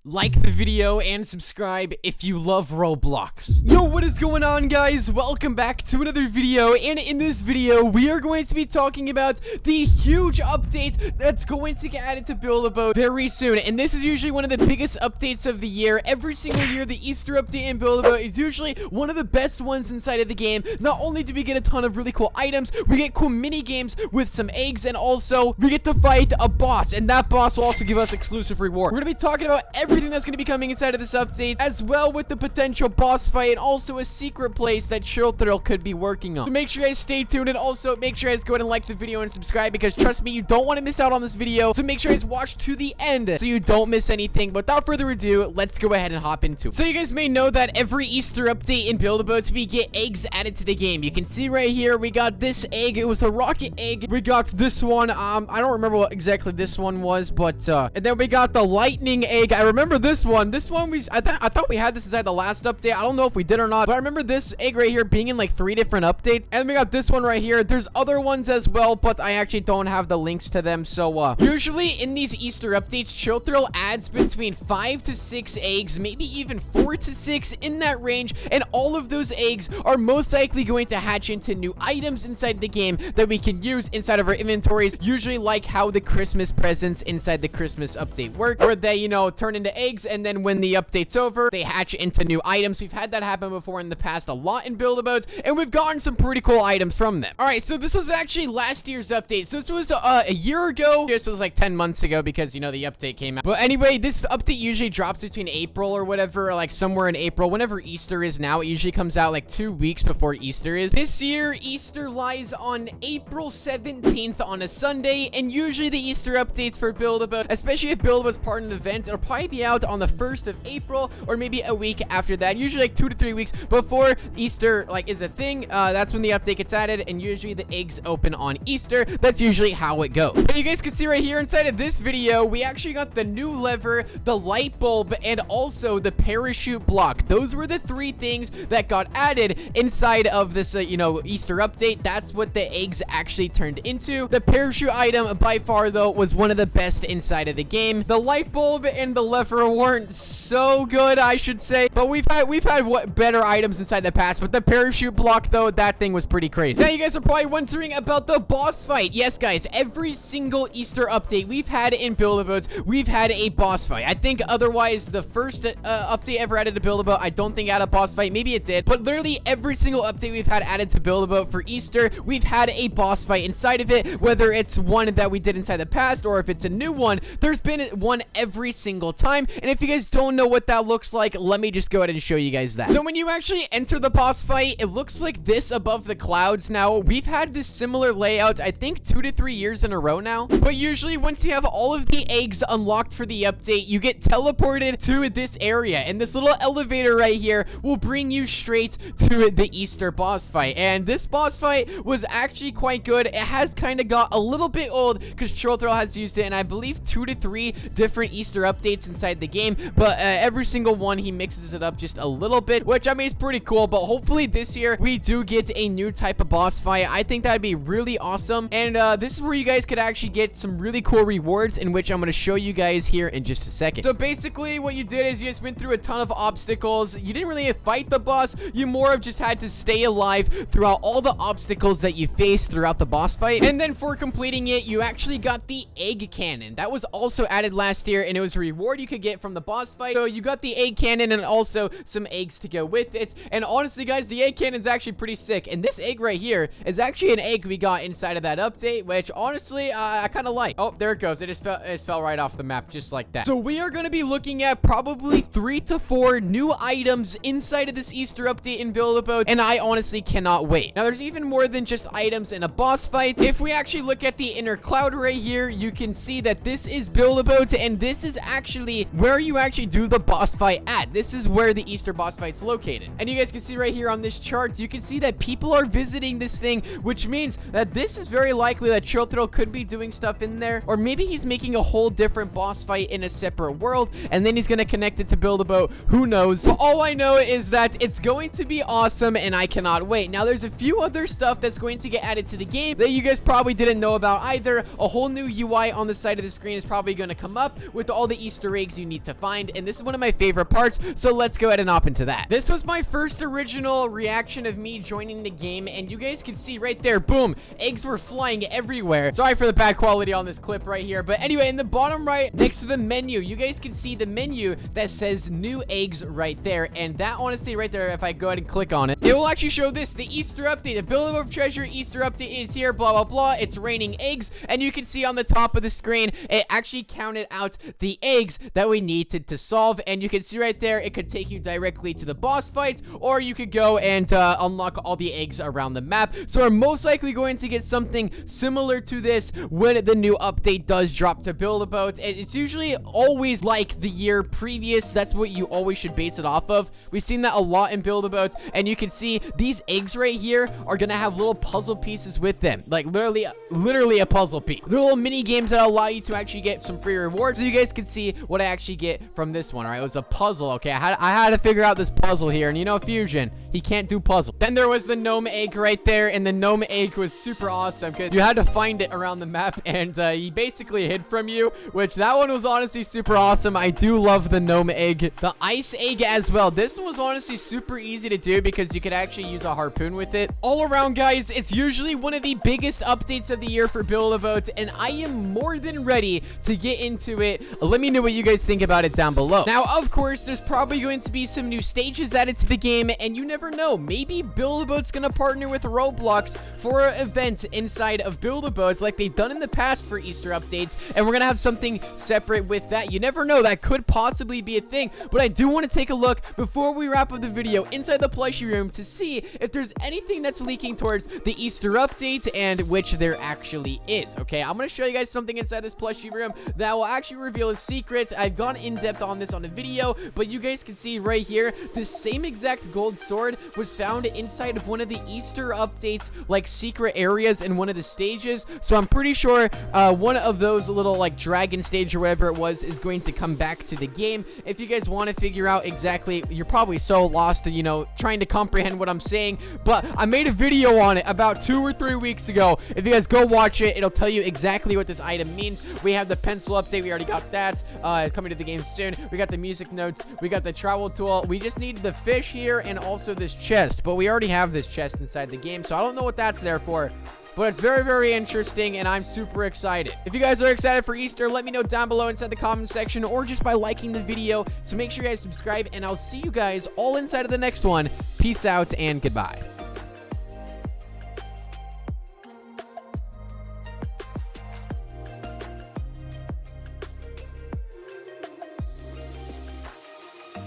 Like the video and subscribe if you love Roblox. Yo, what is going on, guys? Welcome back to another video, and in this video we are going to be talking about the huge update that's going to get added to Build-A-Boat very soon. And this is usually one of the biggest updates of the year. Every single year the Easter update in Build-A-Boat is usually one of the best ones inside of the game. Not only do we get a ton of really cool items, we get cool mini games with some eggs, and also we get to fight a boss, and that boss will also give us exclusive reward. We're gonna be talking about everything that's going to be coming inside of this update, as well with the potential boss fight and also a secret place that Thrill could be working on. So make sure you guys stay tuned, and also make sure you guys go ahead and like the video and subscribe, because trust me, you don't want to miss out on this video. So make sure you guys watch to the end so you don't miss anything. But without further ado, let's go ahead and hop into it. So you guys may know that every Easter update in Build-A-Boat, we get eggs added to the game. You can see right here, we got this egg. It was a rocket egg. We got this one. I don't remember what exactly this one was, but and then we got the lightning egg. I remember this one. This one I thought we had this inside the last update. I don't know if we did or not, but I remember this egg right here being in like 3 different updates. And we got this one right here. There's other ones as well, but I actually don't have the links to them. So usually in these Easter updates, Thrill adds between 5 to 6 eggs, maybe even 4 to 6 in that range, and all of those eggs are most likely going to hatch into new items inside the game that we can use inside of our inventories, usually like how the Christmas presents inside the Christmas update work, where they, you know, turn into eggs, and then when the update's over, they hatch into new items. We've had that happen before in the past a lot in Build-A-Boat, and we've gotten some pretty cool items from them. Alright, so this was actually last year's update. So this was a year ago. This was like 10 months ago because, you know, the update came out. But anyway, this update usually drops between April or whatever, or like somewhere in April. Whenever Easter is now, it usually comes out like 2 weeks before Easter is. This year, Easter lies on April 17th on a Sunday, and usually the Easter updates for Build-A-Boat, especially if Build-A-Boat's part of an event, it'll probably be out on the 1st of April, or maybe a week after that, usually like 2 to 3 weeks before Easter like is a thing. That's when the update gets added, and usually the eggs open on Easter. That's usually how it goes. But you guys can see right here inside of this video, we actually got the new lever, the light bulb, and also the parachute block. Those were the 3 things that got added inside of this you know, Easter update. That's what the eggs actually turned into. The parachute item by far though was one of the best inside of the game. The light bulb and the lever weren't so good, I should say, but we've had what better items inside the past. But the parachute block though, that thing was pretty crazy. Now you guys are probably wondering about the boss fight. Yes guys, every single Easter update we've had in Build-A-Boat, we've had a boss fight. I think otherwise the first update ever added to Build-A-Boat, I don't think it had a boss fight. Maybe it did, but literally every single update we've had added to Build-A-Boat for Easter, we've had a boss fight inside of it. Whether it's one that we did inside the past or if it's a new one, there's been one every single time. And if you guys don't know what that looks like, let me just go ahead and show you guys that. So when you actually enter the boss fight, it looks like this above the clouds. Now we've had this similar layout I think 2 to 3 years in a row now, but usually once you have all of the eggs unlocked for the update, you get teleported to this area, and this little elevator right here will bring you straight to the Easter boss fight. And this boss fight was actually quite good. It has kind of got a little bit old because Thrill has used it in I believe 2 to 3 different Easter updates inside the game, but every single one he mixes it up just a little bit, which I mean is pretty cool. But hopefully this year we do get a new type of boss fight. I think that'd be really awesome, and this is where you guys could actually get some really cool rewards, in which I'm going to show you guys here in just a second. So basically what you did is you just went through a ton of obstacles. You didn't really fight the boss, you more of just had to stay alive throughout all the obstacles that you faced throughout the boss fight. And then for completing it, you actually got the egg cannon. That was also added last year, and it was a reward you could get from the boss fight. So you got the egg cannon and also some eggs to go with it. And honestly guys, the egg cannon is actually pretty sick, and this egg right here is actually an egg we got inside of that update, which honestly I kind of like. Oh, there it goes. It just fell right off the map just like that. So we are going to be looking at probably 3 to 4 new items inside of this Easter update in Build-A-Boat, and I honestly cannot wait. Now there's even more than just items in a boss fight. If we actually look at the inner cloud right here, you can see that this is Build-A-Boat, and this is actually where you actually do the boss fight at. This is where the Easter boss fight's located. And you guys can see right here on this chart, you can see that people are visiting this thing, which means that this is very likely that Thrill could be doing stuff in there, or maybe he's making a whole different boss fight in a separate world, and then he's going to connect it to Build-A-Boat. Who knows? But all I know is that it's going to be awesome, and I cannot wait. Now there's a few other stuff that's going to get added to the game that you guys probably didn't know about either. A whole new UI on the side of the screen is probably going to come up with all the Easter eggs eggs you need to find, and this is one of my favorite parts, so let's go ahead and hop into that. This was my first original reaction of me joining the game, and you guys can see right there, boom, eggs were flying everywhere. Sorry for the bad quality on this clip right here, but anyway, in the bottom right, next to the menu, you guys can see the menu that says new eggs right there, and that honestly right there, if I go ahead and click on it, it will actually show this, the Easter update, the Build of Treasure Easter update is here, blah, blah, blah. It's raining eggs, and you can see on the top of the screen, it actually counted out the eggs that we needed to solve, and you can see right there, it could take you directly to the boss fight, or you could go and unlock all the eggs around the map. So we're most likely going to get something similar to this when the new update does drop to Build-A-Boat. It's usually always like the year previous. That's what you always should base it off of. We've seen that a lot in Build-A-Boat, and you can see these eggs right here are gonna have little puzzle pieces with them, like literally a puzzle piece. They're little mini games that allow you to actually get some free rewards, so you guys can see what I actually get from this one. All right, it was a puzzle. Okay, I had to figure out this puzzle here, and you know, Fusion, he can't do puzzle. Then there was the gnome egg right there, and the gnome egg was super awesome because you had to find it around the map, and he basically hid from you, which that one was honestly super awesome. I do love the gnome egg. The ice egg as well. This one was honestly super easy to do because you could actually use a harpoon with it. All around, guys, it's usually one of the biggest updates of the year for Build-A-Boat, and I am more than ready to get into it. Let me know what you guys think about it down below. Now, of course, there's probably going to be some new stages added to the game, and you never know. Maybe Build-A-Boat's gonna partner with Roblox for an event inside of Build-A-Boat like they've done in the past for Easter updates, and we're gonna have something separate with that. You never know. That could possibly be a thing, but I do want to take a look before we wrap up the video inside the plushie room to see if there's anything that's leaking towards the Easter update, and which there actually is. Okay, I'm gonna show you guys something inside this plushie room that will actually reveal a secret. I've gone in depth on this on a video, but you guys can see right here, the same exact gold sword was found inside of one of the Easter updates, like secret areas in one of the stages. So I'm pretty sure one of those little like dragon stage or whatever it was is going to come back to the game. If you guys want to figure out exactly, you're probably so lost, you know, trying to comprehend what I'm saying, but I made a video on it about 2 or 3 weeks ago. If you guys go watch it, it'll tell you exactly what this item means. We have the pencil update. We already got that. Coming to the game soon. We got the music notes. We got the travel tool. We just need the fish here and also this chest, but we already have this chest inside the game, so I don't know what that's there for. But it's very, very interesting, and I'm super excited. If you guys are excited for Easter, let me know down below inside the comment section, or just by liking the video. So make sure you guys subscribe, and I'll see you guys all inside of the next one. Peace out, and goodbye.